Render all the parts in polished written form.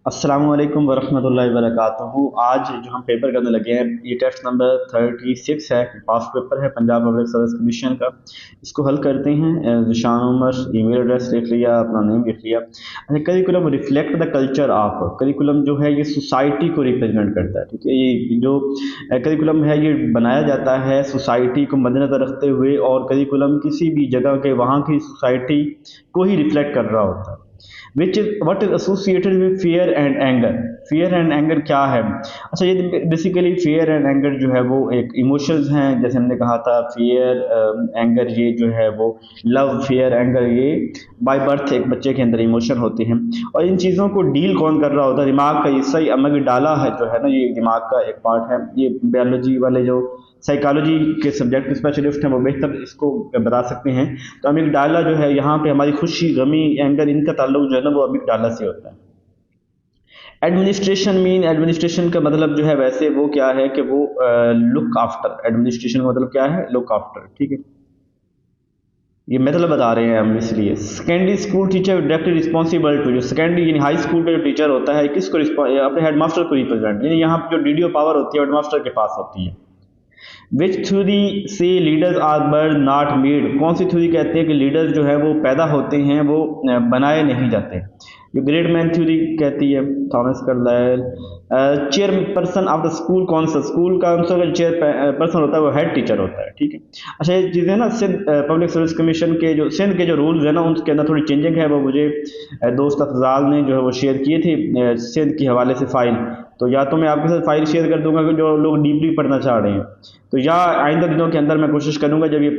अस्सलामुअलैकुम वरहमतुल्लाहि वबरकातुहू। आज जो हम पेपर करने लगे हैं ये टेस्ट नंबर 36 है। पास पेपर है पंजाब पब्लिक सर्विस कमीशन का। इसको हल करते हैं। निशान उमर ईमेल एड्रेस लिख लिया, अपना नेम लिख लिया। अच्छा, curriculum reflect the culture of. Curriculum जो है ये सोसाइटी को रिप्रेजेंट करता है। ठीक है, ये जो करिकुलम है ये बनाया जाता है सोसाइटी को मद्देनजर रखते हुए, और करिकुलम किसी भी जगह के वहाँ की सोसाइटी को ही रिफ्लेक्ट कर रहा होता है। Which is what is associated with fear and anger. Fear and anger क्या है? अच्छा, ये बेसिकली फियर एंड एंगर जो है वो एक इमोशंस हैं। जैसे हमने कहा था फियर एंगर ये जो है वो लव फियर एंगर ये बाय बर्थ एक बच्चे के अंदर इमोशन होते हैं। और इन चीज़ों को डील कौन कर रहा होता है? दिमाग का हिस्सा ही अमग डाला है जो है ना, ये दिमाग का एक पार्ट है। ये बायोलॉजी वाले जो साइकोलॉजी के सब्जेक्ट स्पेशलिस्ट हैं वो बेहतर इसको बता सकते हैं। तो अमिगडाला जो है यहाँ पे हमारी खुशी गमी एंगर इनका ताल्लुक जो है ना वो अमिगडाला से होता है। एडमिनिस्ट्रेशन का मतलब जो है वैसे वो क्या है कि वो लुक आफ्टर। एडमिनिस्ट्रेशन का मतलब क्या है? Look after. ठीक है, ये मतलब बता रहे हैं हम इसलिए। Secondary school teacher directly responsible to. जो सेकेंडरी यानी हाई स्कूल का जो टीचर होता है किसको अपने हेडमास्टर को रिप्रेजेंट, यानी यहाँ पे जो डीडीओ पावर होती है हेडमास्टर के पास होती है। विच थ्योरी से leaders are born not made. कौन सी थ्योरी कहते हैं कि लीडर्स जो है वो पैदा होते हैं, वो बनाए नहीं जाते? जो ग्रेट मैन थ्योरी कहती है Thomas Carlyle. Chair person of the school कौन सा? स्कूल का चेयर पर्सन होता है वो हेड टीचर होता है। ठीक है, अच्छा ये चीज़ें ना सिंध पब्लिक सर्विस कमीशन के जो सिंध के जो रूल्स है ना उनके अंदर थोड़ी चेंजिंग है। वो मुझे दोस्त अफजाल ने जो है वो शेयर किए थे सिंध के हवाले से फाइल। तो या तो मैं आपके साथ फाइल शेयर कर दूंगा कि जो लोग डीपली पढ़ना चाह रहे हैं, तो या आइंदा दिनों के अंदर मैं कोशिश करूंगा जब ये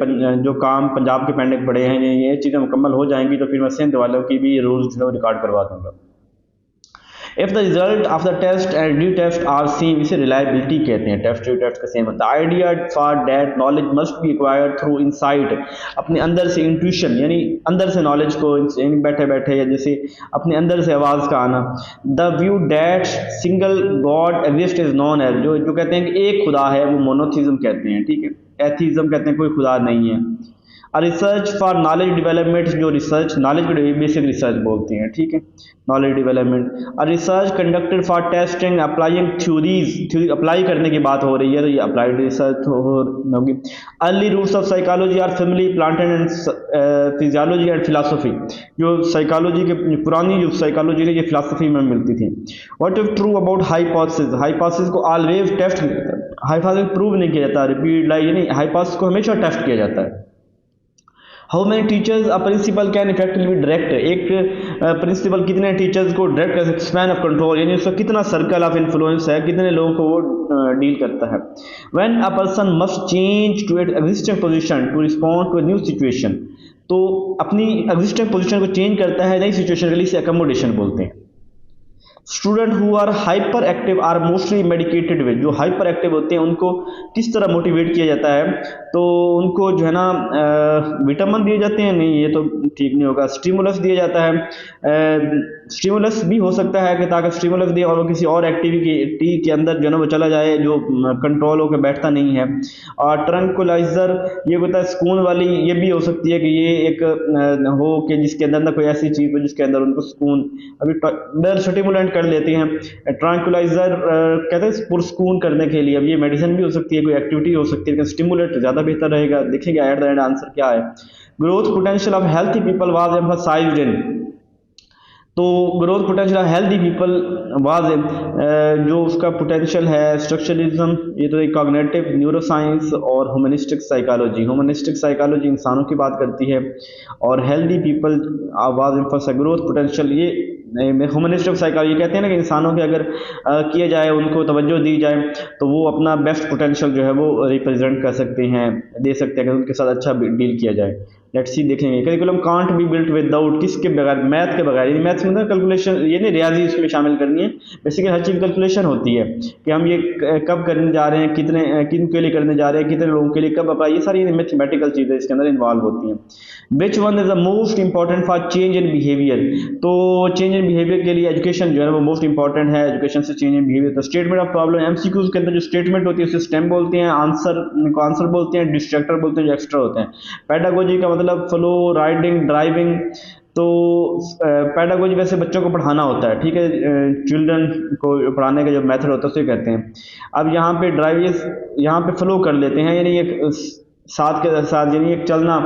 जो काम पंजाब के पेंडिंग पड़े हैं ये चीज़ें मुकम्मल हो जाएंगी तो फिर मैं सिंध वालों की भी रूल्स जो है रिकॉर्ड करवा दूंगा। If the result of the test and the test are same, इसे रिलायबिलिटी कहते हैं। टेस्ट डी टेस्ट का सेम होता है। Idea for that knowledge must be acquired through insight. अपने अंदर से इंट्यूशन यानी अंदर से नॉलेज को बैठे बैठे या जैसे अपने अंदर से आवाज़ का आना। The view that single god exist is known as. जो जो कहते हैं कि एक खुदा है वो मोनोथिज्म कहते हैं। ठीक है, एथीज्म कहते हैं कोई खुदा नहीं है। रिसर्च फॉर नॉलेज डेवलपमेंट, जो रिसर्च नॉलेज को बेसिक रिसर्च बोलते हैं। ठीक है, knowledge development. Research conducted for testing applying theories, theory apply करने की बात हो रही है तो ये अप्लाइड रिसर्च होगी। Early roots of psychology are family planted and physiology and philosophy. जो साइकोलॉजी के पुरानी जो साइकोलॉजी है ये फिलासफी में मिलती थी। What is true about hypothesis. Hypothesis को ऑलवेज टेस्ट, हाइपोथेसिस प्रूव नहीं किया जाता, रिपीट लाइक यानी हाइपोथेसिस को हमेशा टेस्ट किया जाता है। How many teachers a principal can effectively direct. एक प्रिंसिपल कितने टीचर्स को डायरेक्ट कर सकते? स्पैन ऑफ कंट्रोल यानी उसका कितना सर्कल ऑफ इन्फ्लुएंस है, कितने लोगों को वो डील करता है। When a person must change to it existing position to respond to a new situation, तो अपनी एग्जिस्टिंग पोजीशन को चेंज करता है नई सिचुएशन के लिए, इसे अकोमोडेशन बोलते हैं। Student who are hyper active are mostly medicated with. जो हाइपर एक्टिव होते हैं उनको किस तरह मोटिवेट किया जाता है? तो उनको जो है ना विटामिन दिए जाते हैं, नहीं ये तो ठीक नहीं होगा। स्टिमुलस दिया जाता है। स्टिमुलस भी हो सकता है कि ताकि स्टिमुलस दिए और वो किसी और एक्टिविटी के अंदर जो है ना वो चला जाए जो कंट्रोल होकर बैठता नहीं है। और ट्रंकुलाइजर ये होता है सुकून वाली, ये भी हो सकती है कि ये एक हो कि जिसके अंदर ना कोई ऐसी चीज़ हो जिसके अंदर उनको सुकून, अभी स्टिमुलेंट कर लेते हैं। ट्रैंकुलाइजर कहते हैं पुरस्कून करने के लिए। अब ये मेडिसिन भी हो सकती है, कोई एक्टिविटी हो सकती है, लेकिन स्टिमुलेट ज़्यादा बेहतर रहेगा। देखेंगे एट द एंड आंसर क्या है। Growth potential of healthy people was emphasised in. तो growth potential healthy people was जो उसका पोटेंशियल है स्ट्रक्चरलिज्म, ये तो एक कॉग्निटिव न्यूरोसाइंस और ह्यूमनिस्टिक साइकोलॉजी। ह्यूमनिस्टिक साइकोलॉजी इंसानों की बात करती है और healthy people was emphasised growth potential. ये ह्यूमनिस्टिक साइकोलॉजी कहते हैं ना कि इंसानों के अगर किए जाए, उनको तवज्जो दी जाए तो वो अपना बेस्ट पोटेंशियल जो है वो रिप्रेजेंट कर सकते हैं, दे सकते हैं अगर उनके साथ अच्छा डील किया जाए। लेट्स सी देखेंगे। Curriculum can't be built without, किसके बगैर? मैथ के बगैर। यानी मैथ्स में कैलकुलेशन, ये नहीं रियाजी इसमें शामिल करनी है, बेसिकली हर चीज़ कैलकुलेशन होती है कि हम ये कब करने जा रहे हैं, कितने किन के लिए करने जा रहे हैं, कितने लोगों के लिए कब अप्लाई, ये सारी मैथमेटिकल चीज़ें इसके अंदर इन्वॉल्व होती हैं। Which one is the most important for change in behaviour. तो चेंज इन बिहेवियर के लिए एजुकेशन जो है वो मोस्ट इंपॉर्टेंट है। एजुकेशन से चेंज इन बिहेवियर। तो स्टेटमेंट ऑफ प्रॉब्लम एमसीक्यूज के अंदर जो स्टेटमेंट होती है उसे स्टेम बोलते हैं, आंसर को आंसर बोलते हैं, डिस्ट्रैक्टर बोलते हैं जो एक्स्ट्रा होते हैं। पेडागोजी का मतलब फ्लो, राइडिंग, ड्राइविंग, तो पैडागोजी वैसे बच्चों को पढ़ाना होता है, ठीक है, चिल्ड्रन को पढ़ाने का जो मेथड होता है उसे कहते हैं। अब यहाँ पे ड्राइव यहाँ पे फ्लो कर लेते हैं, यानी एक साथ के साथ, यानी एक चलना,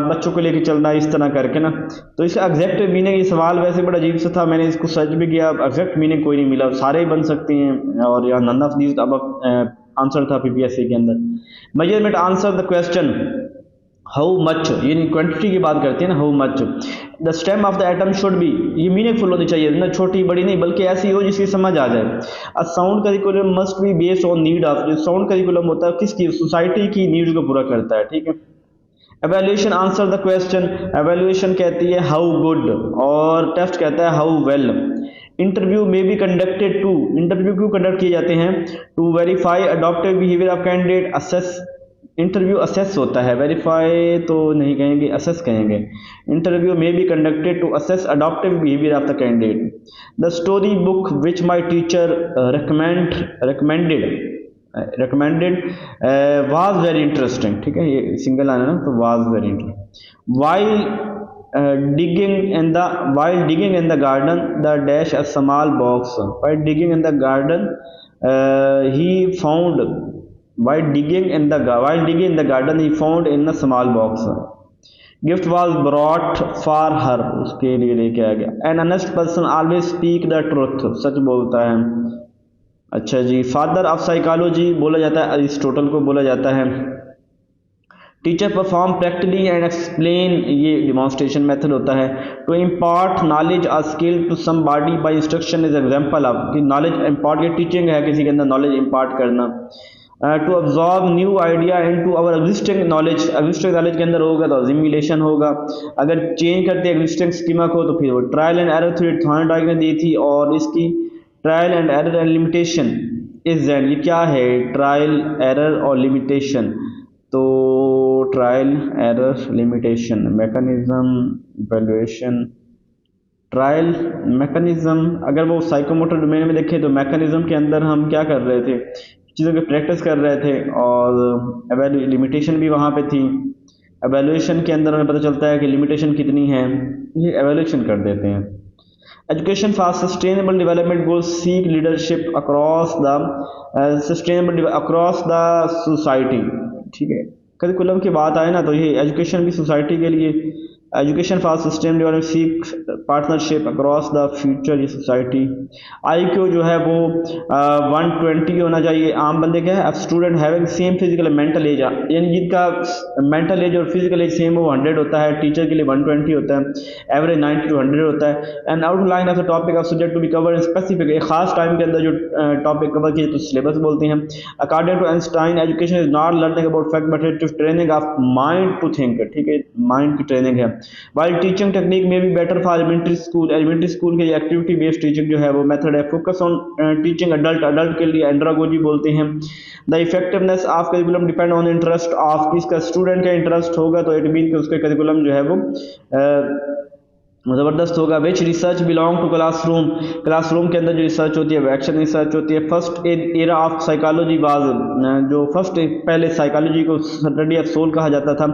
बच्चों को लेके चलना इस तरह करके ना। तो इसका एग्जैक्ट मीनिंग, ये सवाल वैसे बड़ा अजीब सा था, मैंने इसको सर्च भी किया, एग्जैक्ट मीनिंग कोई नहीं मिला, सारे ही बन सकते हैं, और यहाँ नन ऑफ दीज अब आंसर था पीपीएससी के अंदर। Measurement answer the question how much, यानी क्वांटिटी की बात करते हैं ना, how much the stem of the atom should be, ये मीनिंगफुल होनी चाहिए ना, छोटी बड़ी नहीं, बल्कि ऐसी हो जिसकी समझ आ जाए। A sound curriculum must be based on need of, जो साउंड करिकुलम होता है किसकी, सोसाइटी की नीड्स को पूरा करता है, ठीक है। Evaluation answer the question, evaluation कहती है हाउ गुड, और टेस्ट कहता है हाउ वेल। इंटरव्यू में बी कंडक्टेड टू, इंटरव्यू क्यों कंडक्ट किए जाते हैं, to verify adoptive behaviour of candidate, assess, interview assess होता है, वेरीफाई तो नहीं कहेंगे, असेस कहेंगे। इंटरव्यू में be conducted to assess adoptive behaviour of the candidate. The story book which my teacher recommended was very interesting, ठीक है, ये सिंगल आना ना, तो was very interesting। while digging in the garden the dash a small box, while digging in the garden he found, while digging in the garden he found in a small box, gift was brought for her, उसके लिए लेके आ गया। An honest person always speak the truth, सच बोलता है। अच्छा जी, father of psychology बोला जाता है अरिस्टोटल को बोला जाता है। Teacher perform practically and explain, ये डिमॉन्स्ट्रेशन मेथड होता है। टू इम्पार्ट नॉलेज और skill to somebody by instruction is example of, कि नॉलेज इम्पार्ट, ये टीचिंग है, किसी के अंदर नॉलेज इम्पार्ट करना। To absorb new idea into our existing knowledge, existing knowledge के अंदर होगा तो असिमिलेशन होगा। अगर चेंज करते एग्जिस्टिंग स्कीमा को तो फिर वो trial and error theory Thorndike ने दी थी, और इसकी trial and error and limitation is and, ये क्या है, ट्रायल एरर और लिमिटेशन। तो trial error limitation, mechanism valuation, trial mechanism, अगर वो साइकोमोटर डोमेन में देखें तो मैकेनिज्म के अंदर हम क्या कर रहे थे, चीज़ों की प्रैक्टिस कर रहे थे, और लिमिटेशन भी वहाँ पे थी। एवेल्यूएशन के अंदर हमें पता चलता है कि लिमिटेशन कितनी है, ये एवेल्यूएशन कर देते हैं। Education for sustainable development goals seek leadership across the society, ठीक है। करिकुलम की बात आए ना, तो ये एजुकेशन भी सोसाइटी के लिए, education for system development seek partnership across the future, ये सोसाइटी। IQ जो है वो 120 होना चाहिए आम बंदे का है। Student having same physical mental as, यानी जिनका मेंटल एज और फिजिकल एज सेम, वो 100 होता है, टीचर के लिए 120 होता है, एवरेज 90 to 100 होता है। And outline of the topic of subject to be cover in specific, एक खास टाइम के अंदर जो टॉपिक कवर किए तो सिलेबस बोलते हैं। According to Einstein education is not learning about fact but it is training of mind to think, ठीक है, माइंड की ट्रेनिंग है। वाइल टीचिंग टेक्निक में भी बेटर फॉर एलिमेंट्री स्कूल के एक्टिविटी बेस्ड टीचिंग जो है वो मेथड है। फोकस ऑन टीचिंग अडल्ट के लिए एंड्रागोजी बोलते हैं। The effectiveness of curriculum depend on interest of, किसका, स्टूडेंट का इंटरेस्ट होगा तो इट मीन कि उसका करिकुलम जो है वो ज़बरदस्त होगा। Which research belong to classroom, classroom के अंदर जो रिसर्च होती है वो एक्शन रिसर्च होती है। First era of psychology was, जो फर्स्ट पहले साइकोलॉजी को स्टडी ऑफ सोल कहा जाता था।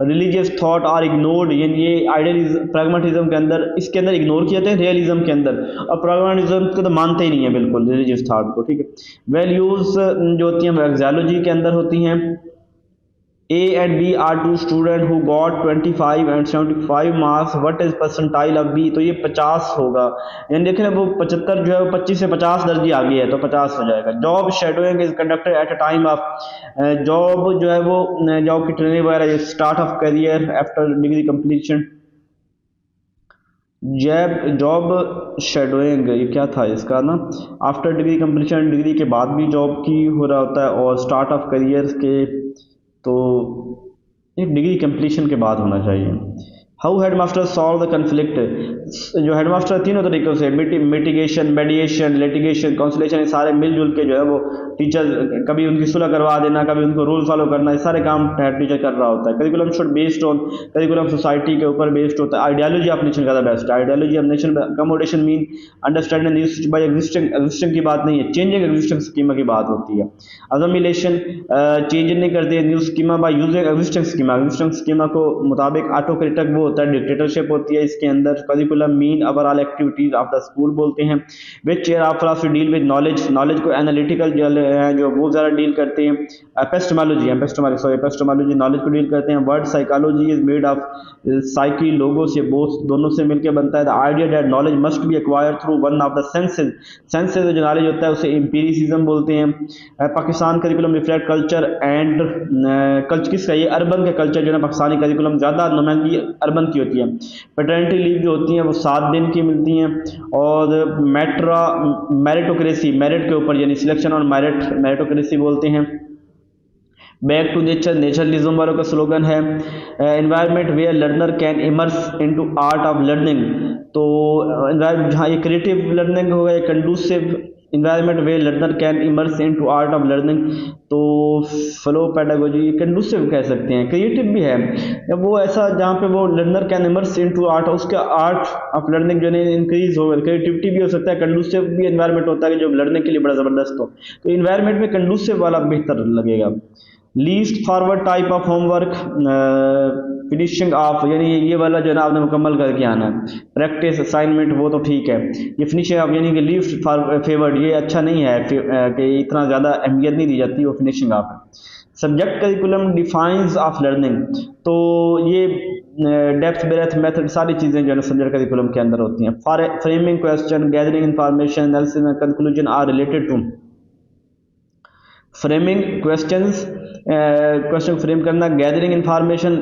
रिलीजियस थॉट आर इग्नोर्ड, यानी ये आइडियलिज्म प्रैग्मेटिज्म के अंदर, इसके अंदर इग्नोर किए जाते हैं रियलिज्म के अंदर, और प्रैग्मेटिज्म को तो मानते ही नहीं है बिल्कुल रिलीजियस थॉट को, ठीक है। वैल्यूज जो होती हैं एक्सोलॉजी के अंदर होती हैं। A and B are two students who got 25 and 75 marks. What is percentile of B? तो ये 50 होगा, यानी देखें ना वो 75 जो है वो 25 से 50 दर्जे आगे है तो 50 हो जाएगा। Job shadowing is conducted at a time of, job जो है वो जॉब की ट्रेनिंग वगैरह, start of career after degree completion. Job shadowing ये क्या था इसका ना, आफ्टर डिग्री कंप्लीशन, डिग्री के बाद भी जॉब की हो रहा होता है, और स्टार्ट ऑफ करियर के तो एक डिग्री कंप्लीशन के बाद होना चाहिए। How headmaster solve the conflict, जो हेडमास्टर तीनों तरीक़ों से, मिटिगेशन, मेडिएशन, लिटिगेशन, काउंसलेशन, सारे मिलजुल के जो है वो टीचर कभी उनकी सुलह करवा देना, कभी उनको रूल फॉलो करना, ये सारे काम हेड टीचर कर रहा होता है। Curriculum should based on, curriculum society के ऊपर बेस्ड होता है। आइडियोलॉजी ऑफ नेशन ज़्यादा बेस्ट है। Ideology of nation accommodation mean understanding new by existing की बात नहीं है, चेंजिंग एग्जिस्टिंग स्कीमा की बात होती है। अजमिलेशन चेंज नहीं करते, new schema by using existing schema को मुताबिक। ऑटोक्रेटिक वो होता है, डिक्टेटरशिप होती है इसके अंदर। Curriculum mean overall activities of the school बोलते हैं। Which chair of philosophy deal with knowledge, knowledge को एनालिटिकल जो वो ज़्यादा डील करते हैं। एपिस्टेमोलॉजी नॉलेज को डील करते हैं। Word psychology is made of psyche, लोगों से बोथ दोनों से मिलकर बनता है। The idea that knowledge must be acquired through one of the senses जो नॉलेज होता है उसे एम्पिरिसिज्म बोलते हैं। Pakistan curriculum reflect culture and culture किसका, ये अर्बन का कल्चर जो है पाकिस्तानी करिकुलम ज़्यादा नुमाइंदगी अर्बन की होती है। पेटर्निटी लीव जो होती हैं वो 7 दिन की मिलती हैं। और मेरिटोक्रेसी, मेरिट के ऊपर यानी सिलेक्शन और मेरिटोक्रेसी बोलते हैं। बैक टू नेचर, नेचरलिज्म वालों का स्लोगन है। Environment where learner can immerse into art of learning, तो जहाँ ये क्रिएटिव लर्निंग होगा, ये conducive environment where learner can immerse into art of learning, तो फ्लो पेडागोजी कंडूसिव कह सकते हैं। क्रिएटिव भी है वो ऐसा जहाँ पे वो learner can immerse into art, उसका आर्ट ऑफ लर्निंग जो है इंक्रीज होगा। क्रिएटिविटी भी हो सकता है, कंडूसिव भी इन्वायरमेंट होता है जो लर्निंग के लिए बड़ा ज़बरदस्त हो, तो इन्वायरमेंट में कंडूसिव वाला बेहतर लगेगा। Least forward type of homework, finishing of यानी ये वाला जो है ना आपने मुकम्मल करके आना है। प्रैक्टिस असाइनमेंट वो तो ठीक है, ये फिनिशिंग ऑफ यानी कि लीस्ट फेवर्ड ये अच्छा नहीं है कि इतना ज़्यादा अहमियत नहीं दी जाती, वो फिनिशिंग ऑफ है। Subject curriculum defines of learning, तो ये डेप्थ ब्रेथ मेथड सारी चीज़ें जो है सब्जेक्ट करिकुलम के अंदर होती हैं। Framing question, gathering information, analysis and conclusion are related to. Framing question frame करना, गैदरिंग इंफॉर्मेशन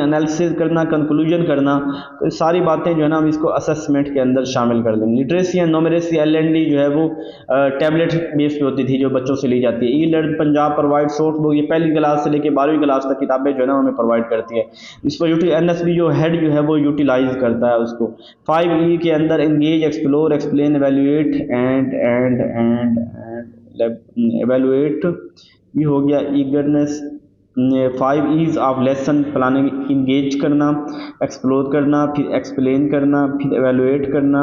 एनालिसिस करना, कंक्लूजन करना, तो सारी बातें जो है ना हम इसको असेसमेंट के अंदर शामिल कर देंगे। लिटरेसी एंड न्यूमरेसी LND जो है वो टैबलेट बेस पे होती थी जो बच्चों से ली जाती है। E learn Punjab provide source book, ये पहली क्लास से लेकर 12वीं क्लास तक किताबें जो है ना हमें प्रोवाइड करती है। इसको NSB जो हेड जो है वो यूटिलाइज करता है उसको। 5E के अंदर engage, explore, explain, evaluate and evaluate भी हो गया। Eagerness, 5 E's of lesson planning, engage करना, एक्सप्लोर करना, फिर एक्सप्लेन करना, फिर एवेल्युएट करना,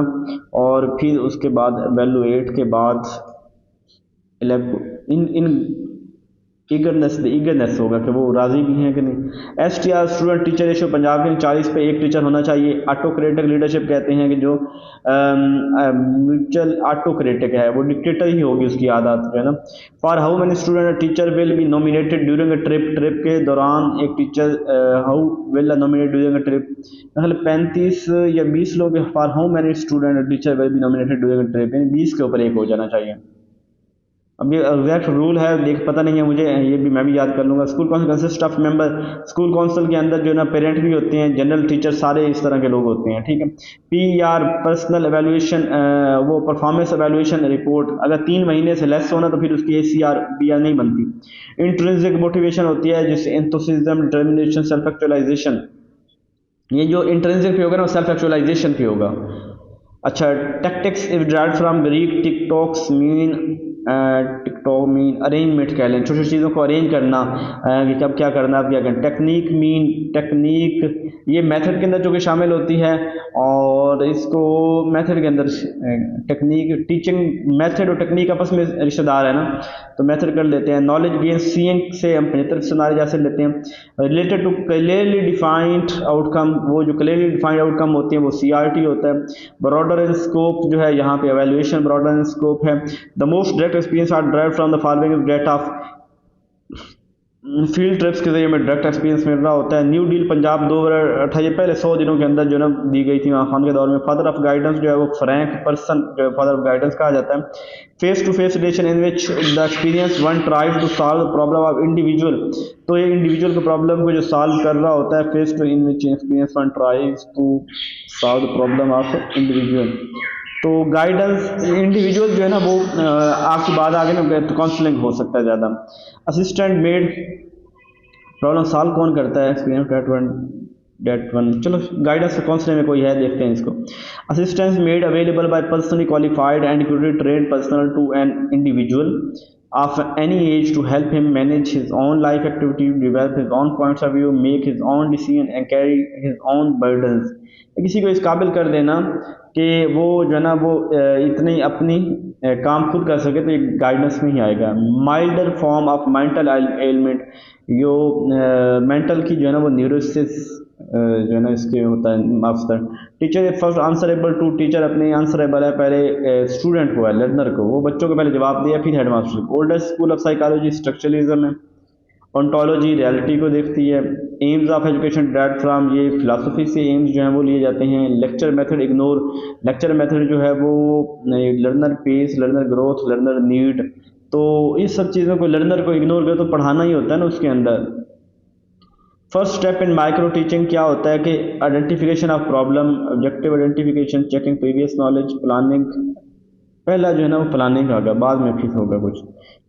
और फिर उसके बाद एवेल्युएट के बाद इन ईगरनेस होगा कि वो राजी भी हैं कि नहीं। STR student teacher ratio Punjab के 40 पे 1 टीचर होना चाहिए। ऑटोक्रेटिक लीडरशिप कहते हैं कि जो म्यूचुअल ऑटोक्रेटिक है वो डिक्टेटर ही होगी उसकी आदत जो है ना। For how many student teacher will be nominated during a trip के दौरान एक teacher how will nominate during a trip, मतलब 35 या 20 लोग। For how many student teacher will be nominated during a trip, यानी 20 के ऊपर 1 हो जाना चाहिए। अब ये एग्जैक्ट रूल है देख पता नहीं है मुझे, ये भी मैं भी याद कर लूँगा। School council consist of member, school council के अंदर जो है ना पेरेंट भी होते हैं, जनरल टीचर, सारे इस तरह के लोग होते हैं, ठीक है। PR पर्सनल एवेल्युएशन, वो परफॉर्मेंस एवेल्युएशन रिपोर्ट, अगर 3 महीने से लेस होना तो फिर उसकी ACR PR नहीं बनती। इंट्रिंसिक मोटिवेशन होती है जिससे एंथुसिज्म, डिटर्मिनेशन, सेल्फ एक्चुअलाइजेशन, ये जो इंट्रिंसिक पे होगा ना सेल्फ एक्चुअलाइजेशन पे होगा। अच्छा, tactics is derived from Greek TikToks mean arrangement कह लें, छोटी छोटी चीज़ों को अरेंज करना कि कब क्या करना, अब क्या करना। टेक्निक मीन टेक्निक, ये मेथड के अंदर जो कि शामिल होती है, और इसको मेथड के अंदर टेक्निक, टीचिंग मेथड और टेक्निक आपस में रिश्तेदार है ना, तो मेथड कर लेते हैं। नॉलेज गेन सीइंग से हम 75 से नॉलेज हासिल लेते हैं। Related to clearly defined outcome, वो जो क्लियरली डिफाइंड आउटकम होती है वो CRT होता है। ब्रॉडर इन स्कोप जो है यहाँ पे एवेल्युएशन ब्रॉडर इन स्कोप है। The most direct experience are drive from the following that of field trips के जरिए हमें डायरेक्ट एक्सपीरियंस मिल रहा होता है। न्यू डील पंजाब 2028 पहले 100 दिनों के अंदर जो है ना दी गई थी इमरान खान के दौर में। फादर ऑफ गाइडेंस जो है वो फ्रैंक पर्सन जो है फादर ऑफ गाइडेंस कहा जाता है। Face to face relation in which the experience one tries to solve the problem of individual, तो ये इंडिविजुअल के प्रॉब्लम को जो सॉल्व कर रहा होता है। Face to in which experience one tries to solve the problem of individual, तो गाइडेंस इंडिविजुअल जो है ना वो आपकी बात आगे ना तो काउंसलिंग हो सकता है ज़्यादा। असिस्टेंट मेड प्रॉब्लम सॉल्व कौन करता है, एक्सपीरियंस डेट वन। चलो गाइडेंस काउंसलिंग में कोई है, देखते हैं इसको। Assistance made available by personally qualified and train personal to an individual, of any age to help him manage his own life activity, develop his own points of view, make his own decision and carry his own burdens. किसी को इस काबिल कर देना कि वो जो है ना वो इतनी अपनी काम खुद कर सके, तो ये गाइडेंस में ही आएगा. Milder form of mental element, जो मेंटल की जो है ना वो न्यूरोसिस जो है ना इसके होता है master. Teacher first answerable to, teacher अपने आंसरेबल है पहले स्टूडेंट को है, लर्नर को, वो बच्चों को पहले जवाब दिया फिर हेडमास्टर को. Oldest school of psychology structuralism है. ओंटोलॉजी रियलिटी को देखती है. Aims of education direct from, ये फिलासफी से एम्स जो है वो लिए जाते हैं. Lecture method ignore, lecture method जो है वो learner pace, learner growth, learner need, तो इस सब चीज़ों को लर्नर को इग्नोर करो तो पढ़ाना ही होता है ना उसके अंदर. First step in micro teaching क्या होता है कि identification of problem, objective identification, checking previous knowledge, planning. पहला जो है ना वो प्लानिंग होगा, बाद में फिर होगा कुछ.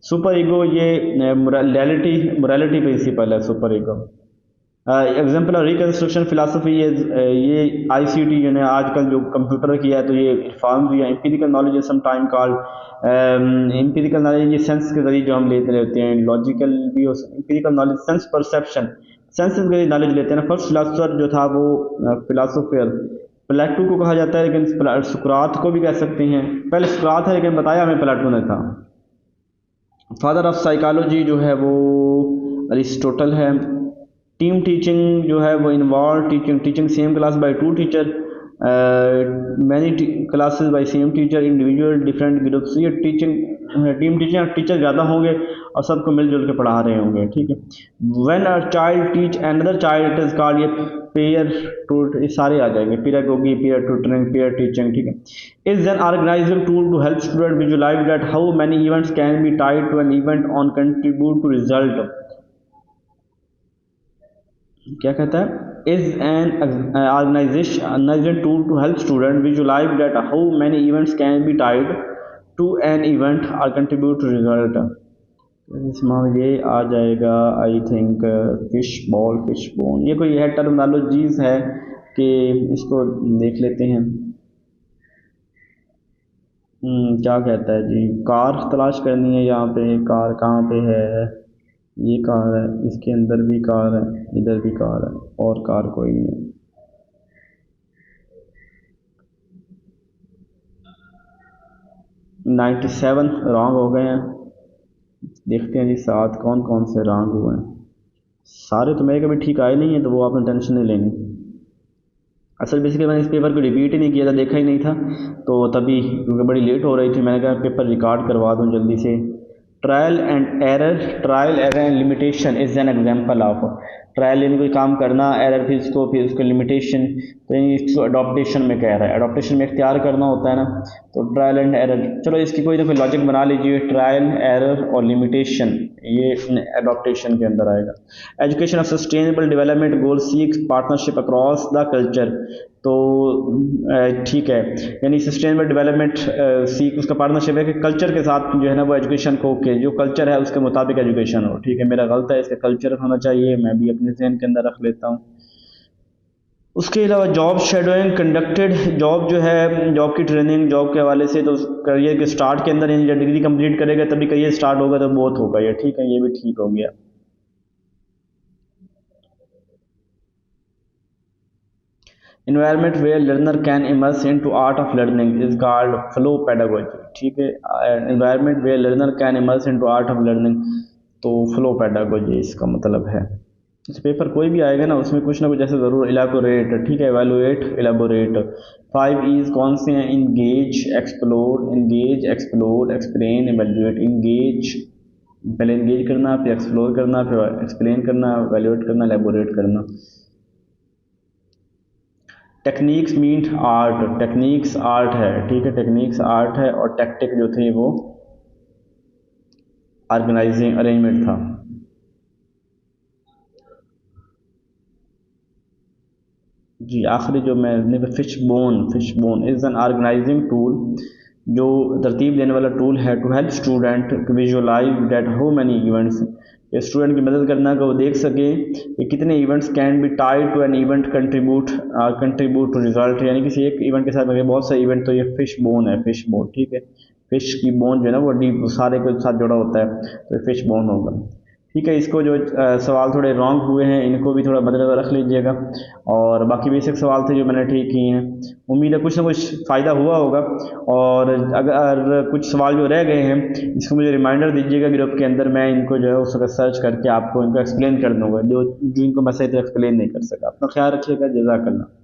सुपर ईगो, ये मोरालिटी प्रिंसिपल है super ego. Example of reconstruction philosophy, ये आईसीटी जो है आजकल जो कंप्यूटर किया है तो ये फॉर्म भी है. Empirical knowledge some time called empirical knowledge, ये सेंस के जरिए जो हम लेते रहते हैं. लॉजिकल भी हो, empirical knowledge sense perception, senses के नॉलेज लेते हैं ना. फर्स्ट फिलासफर जो था वो फिलासफर प्लेटो को कहा जाता है, लेकिन सुकरात को भी कह सकते हैं. पहले सुकरात है लेकिन बताया हमें प्लेटो ने था. फादर ऑफ साइकोलॉजी जो है वो अरिस्टोटल है. टीम टीचिंग जो है वो involve teaching same class by two teacher, many classes bye same teacher, individual different groups. ये टीचिंग टीम टीचिंग, टीचर ज़्यादा होंगे और सबको मिलजुल के पढ़ा रहे होंगे. ठीक है. When a child teach another child, it is called, ये पेयर टू, ये सारे आ जाएंगे. Pedagogy, pair tutoring, pair teaching. ठीक है. Is an organising tool to help student visualise that how many events can be tied to an event on contribute to result. क्या कहता है? Is an organisation tool to help student visualise that how many events can be tied to an event और contribute to result. इसमें ये आ जाएगा I think fish ball, fish bone. ये कोई है टर्मिनोलॉजीज है कि इसको देख लेते हैं. क्या कहता है जी? कार तलाश करनी है यहाँ पे. कार कहाँ पे है? ये कार है, इसके अंदर भी कार है, इधर भी कार है, और कार कोई नहीं है. नाइन्टी 97 रॉन्ग हो गए हैं. देखते हैं जी साथ कौन कौन से रॉन्ग हुए हैं. सारे तो मेरे कभी ठीक आए नहीं है, तो वो आपने टेंशन नहीं लेनी. असल बेसिकली मैंने इस पेपर को रिपीट ही नहीं किया था, देखा ही नहीं था, तो तभी क्योंकि बड़ी लेट हो रही थी मैंने कहा पेपर रिकॉर्ड करवा दूँ जल्दी से. Trial error and limitation is an example of. Trial यानी कोई काम करना, एरर फिर उसको लिमिटेशन, तो इसको अडोप्टेशन में कह रहा है. अडोप्टेशन में इख्तियार करना होता है ना, तो ट्रायल एंड एरर. चलो इसकी कोई ना कोई लॉजिक बना लीजिए. ट्रायल, एरर और लिमिटेशन ये अडोप्टेशन के अंदर आएगा. Education of sustainable development goal six partnership across the culture. तो ठीक है, यानी सस्टेनेबल डेवलपमेंट सीख उसका पार्टनरशिप है कि कल्चर के साथ जो है ना वो एजुकेशन को के जो कल्चर है उसके मुताबिक एजुकेशन हो. ठीक है, मेरा गलत है, इसका कल्चर होना चाहिए, मैं भी अपने जहन के अंदर रख लेता हूँ. उसके अलावा जॉब शेडोइंग कंडक्टेड. जॉब जो है, जॉब की ट्रेनिंग जॉब के हवाले से, तो करियर के स्टार्ट के अंदर यानी जब डिग्री कंप्लीट करेगा तभी करियर स्टार्ट होगा, तो बहुत होगा ये. ठीक है, ये भी ठीक हो गया. Environment where learner can immerse into art of learning is called flow pedagogy. ठीक है, environment where learner can immerse into art of learning, तो flow pedagogy इसका मतलब है. इस पेपर कोई भी आएगा ना उसमें कुछ ना कुछ ऐसे ज़रूर इलेबोरेट. ठीक है, एवेलुएट, इलेबोरेट. 5 E's कौन से हैं? Engage, explore, explain, evaluate. Engage, पहले इंगेज करना, फिर एक्सप्लोर करना, फिर एक्सप्लेन करना, एवेलुएट करना, एलेबोरेट करना. Techniques mean art. Techniques art है. ठीक है, टेक्निक्स आर्ट है, और टैक्टिक जो थे वो ऑर्गेनाइजिंग अरेंजमेंट था. जी आखिरी जो मैं fish bone is an organising tool, जो तरतीब देने वाला टूल है to help student visualise that how many events. कि स्टूडेंट की मदद करना कि वो देख सके कि कितने events can be tied to an event contribute to result, यानी किसी एक इवेंट के साथ अगर बहुत सारे इवेंट, तो ये फिश बोन है, फिश बोन, ठीक है। फिश की बोन जो है ना वो डीप सारे के साथ जुड़ा होता है, तो फिश बोन होगा, ठीक है। इसको जो सवाल थोड़े रॉन्ग हुए हैं इनको भी थोड़ा मद्देनज़र रख लीजिएगा, और बाकी बेसिक सवाल थे जो मैंने ठीक किए हैं। उम्मीद है कुछ ना कुछ फ़ायदा हुआ होगा, और अगर कुछ सवाल जो रह गए हैं इसको मुझे रिमाइंडर दीजिएगा ग्रुप के अंदर, मैं इनको जो है उस वक्त सर्च करके आपको इनको एक्सप्लेन कर दूँगा, जो जिनको मैं सही तरह एक्सप्लेन नहीं कर सका। अपना ख्याल रखिएगा, जज़ाकल्लाह।